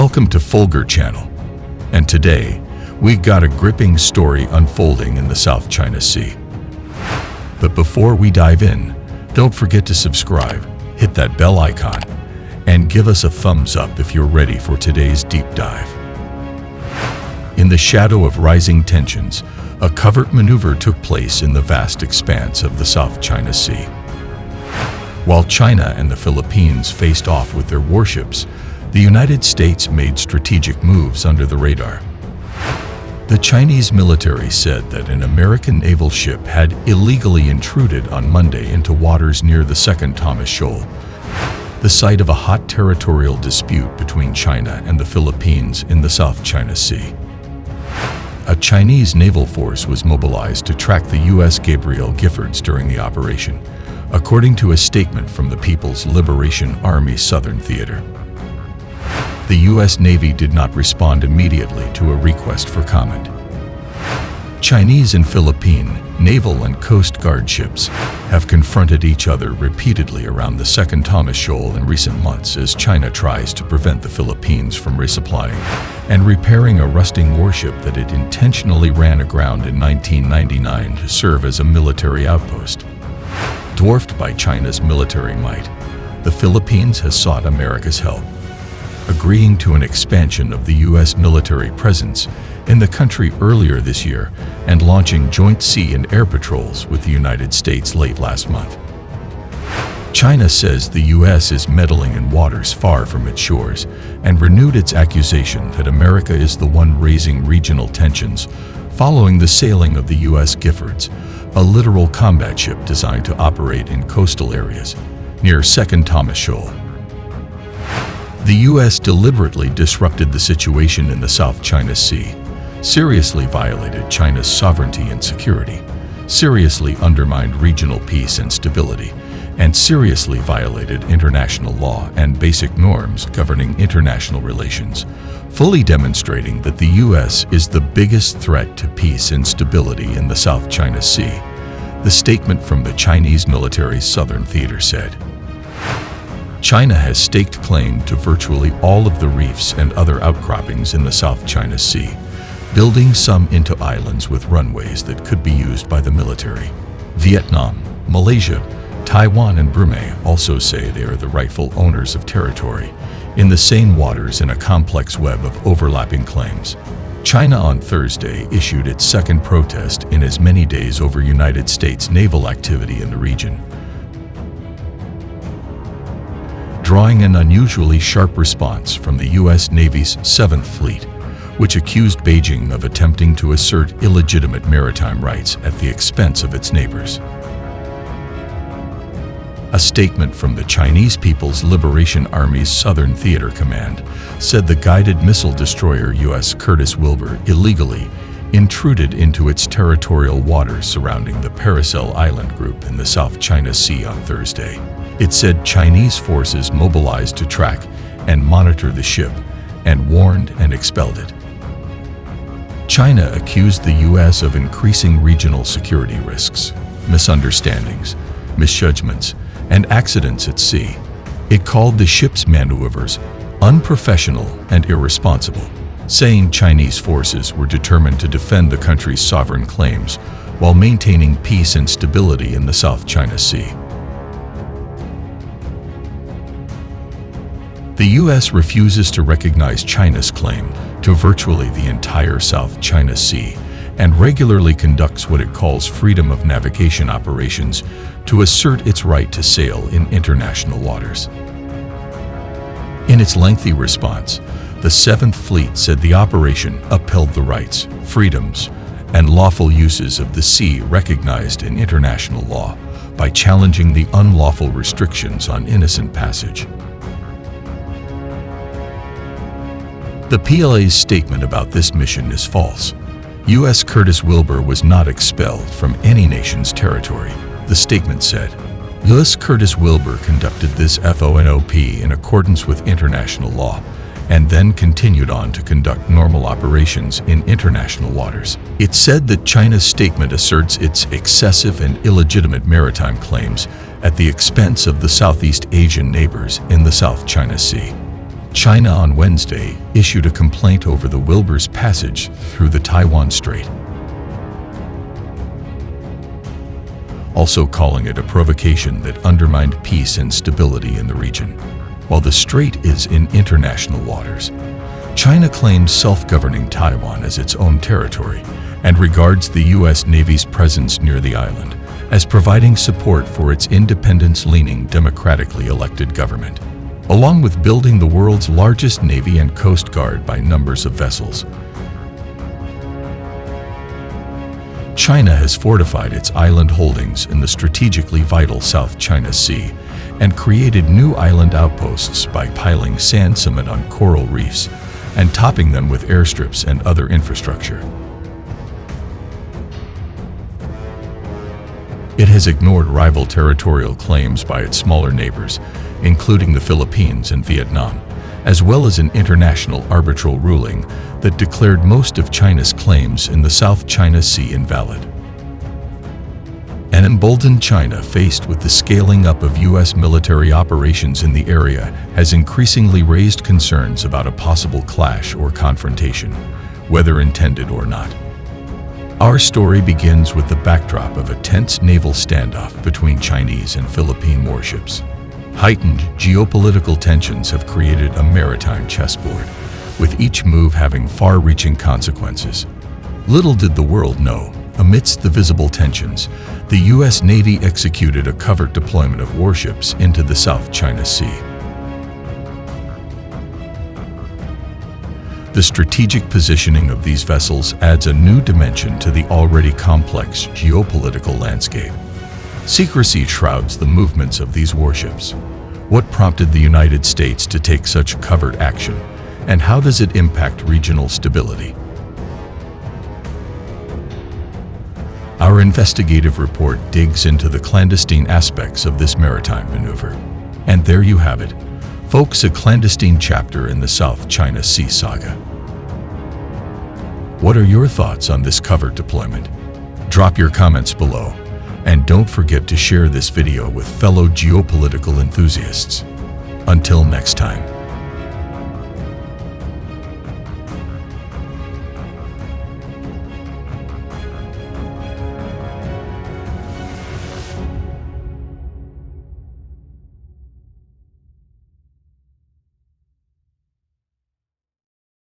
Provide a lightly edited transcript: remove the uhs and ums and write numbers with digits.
Welcome to Fulgur channel. And today, we've got a gripping story unfolding in the South China Sea. But before we dive in, don't forget to subscribe, hit that bell icon, and give us a thumbs up if you're ready for today's deep dive. In the shadow of rising tensions, a covert maneuver took place in the vast expanse of the South China Sea. While China and the Philippines faced off with their warships, the United States made strategic moves under the radar. The Chinese military said that an American naval ship had illegally intruded on Monday into waters near the Second Thomas Shoal, the site of a hot territorial dispute between China and the Philippines in the South China Sea. A Chinese naval force was mobilized to track the U.S. Gabriel Giffords during the operation, according to a statement from the People's Liberation Army Southern Theater. The U.S. Navy did not respond immediately to a request for comment. Chinese and Philippine naval and coast guard ships have confronted each other repeatedly around the Second Thomas Shoal in recent months as China tries to prevent the Philippines from resupplying and repairing a rusting warship that it intentionally ran aground in 1999 to serve as a military outpost. Dwarfed by China's military might, the Philippines has sought America's help, agreeing to an expansion of the U.S. military presence in the country earlier this year and launching joint sea and air patrols with the United States late last month. China says the U.S. is meddling in waters far from its shores and renewed its accusation that America is the one raising regional tensions following the sailing of the U.S. Giffords, a littoral combat ship designed to operate in coastal areas near Second Thomas Shoal. The U.S. deliberately disrupted the situation in the South China Sea, seriously violated China's sovereignty and security, seriously undermined regional peace and stability, and seriously violated international law and basic norms governing international relations, fully demonstrating that the U.S. is the biggest threat to peace and stability in the South China Sea, the statement from the Chinese military's Southern Theater said. China has staked claim to virtually all of the reefs and other outcroppings in the South China Sea, building some into islands with runways that could be used by the military. Vietnam, Malaysia, Taiwan and Brunei also say they are the rightful owners of territory in the same waters in a complex web of overlapping claims. China on Thursday issued its second protest in as many days over United States naval activity in the region, drawing an unusually sharp response from the U.S. Navy's 7th Fleet, which accused Beijing of attempting to assert illegitimate maritime rights at the expense of its neighbors. A statement from the Chinese People's Liberation Army's Southern Theater Command said the guided missile destroyer U.S. Curtis Wilbur illegally intruded into its territorial waters surrounding the Paracel Island group in the South China Sea on Thursday. It said Chinese forces mobilized to track and monitor the ship and warned and expelled it. China accused the U.S. of increasing regional security risks, misunderstandings, misjudgments, and accidents at sea. It called the ship's maneuvers unprofessional and irresponsible, saying Chinese forces were determined to defend the country's sovereign claims while maintaining peace and stability in the South China Sea. The U.S. refuses to recognize China's claim to virtually the entire South China Sea and regularly conducts what it calls freedom of navigation operations to assert its right to sail in international waters. In its lengthy response, the 7th Fleet said the operation upheld the rights, freedoms, and lawful uses of the sea recognized in international law by challenging the unlawful restrictions on innocent passage. The PLA's statement about this mission is false. U.S. Curtis Wilbur was not expelled from any nation's territory, the statement said. U.S. Curtis Wilbur conducted this FONOP in accordance with international law and then continued on to conduct normal operations in international waters. It said that China's statement asserts its excessive and illegitimate maritime claims at the expense of the Southeast Asian neighbors in the South China Sea. China on Wednesday issued a complaint over the Wilbur's passage through the Taiwan Strait, also calling it a provocation that undermined peace and stability in the region. While the strait is in international waters, China claims self-governing Taiwan as its own territory and regards the U.S. Navy's presence near the island as providing support for its independence-leaning, democratically elected government, along with building the world's largest Navy and Coast Guard by numbers of vessels. China has fortified its island holdings in the strategically vital South China Sea and created new island outposts by piling sand cement on coral reefs and topping them with airstrips and other infrastructure. It has ignored rival territorial claims by its smaller neighbors, including the Philippines and Vietnam, as well as an international arbitral ruling that declared most of China's claims in the South China Sea invalid. An emboldened China, faced with the scaling up of U.S. military operations in the area, has increasingly raised concerns about a possible clash or confrontation, whether intended or not. Our story begins with the backdrop of a tense naval standoff between Chinese and Philippine warships. Heightened geopolitical tensions have created a maritime chessboard, with each move having far-reaching consequences. Little did the world know, amidst the visible tensions, the U.S. Navy executed a covert deployment of warships into the South China Sea. The strategic positioning of these vessels adds a new dimension to the already complex geopolitical landscape. Secrecy shrouds the movements of these warships. What prompted the United States to take such covert action, and how does it impact regional stability? Our investigative report digs into the clandestine aspects of this maritime maneuver. And there you have it, folks, a clandestine chapter in the South China Sea saga. What are your thoughts on this covert deployment? Drop your comments below, and don't forget to share this video with fellow geopolitical enthusiasts. Until next time.